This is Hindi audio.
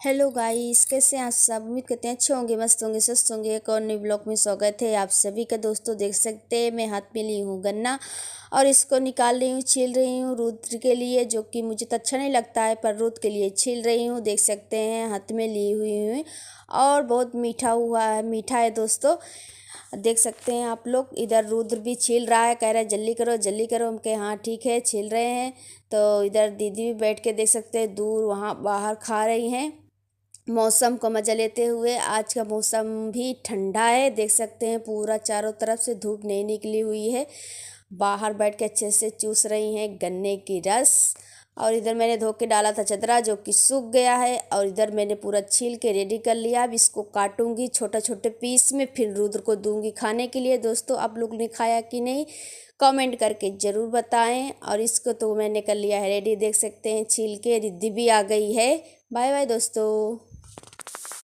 हेलो गाइस, कैसे हैं आप सब। उम्मीद करते हैं अच्छे होंगे, मस्त होंगे, स्वस्थ होंगे। एक और नई ब्लॉग में स्वागत है आप सभी का। दोस्तों देख सकते हैं मैं हाथ में ली हूँ गन्ना और इसको निकाल रही हूँ, छील रही हूँ रुद्र के लिए, जो कि मुझे तो अच्छा नहीं लगता है, पर रुद्र के लिए छील रही हूँ। देख सकते हैं हाथ में ली हुई हूँ और बहुत मीठा है दोस्तों। देख सकते हैं आप लोग। इधर रुद्र भी छील रहा है, कह रहा है जल्दी करो जल्दी करो। हम कहे हाँ ठीक है, छील रहे हैं। तो इधर दीदी भी बैठ के देख सकते हैं दूर वहाँ बाहर खा रही हैं, मौसम को मज़ा लेते हुए। आज का मौसम भी ठंडा है, देख सकते हैं पूरा चारों तरफ से धूप नहीं निकली हुई है। बाहर बैठ के अच्छे से चूस रही हैं गन्ने की रस। और इधर मैंने धो के डाला था चदरा, जो कि सूख गया है। और इधर मैंने पूरा छील के रेडी कर लिया। अब इसको काटूंगी छोटे छोटे पीस में, फिर रुद्र को दूंगी खाने के लिए। दोस्तों आप लोग ने खाया कि नहीं, कमेंट करके ज़रूर बताएं। और इसको तो मैंने कर लिया है रेडी, देख सकते हैं छील के। रिद्धि भी आ गई है। बाय बाय दोस्तों।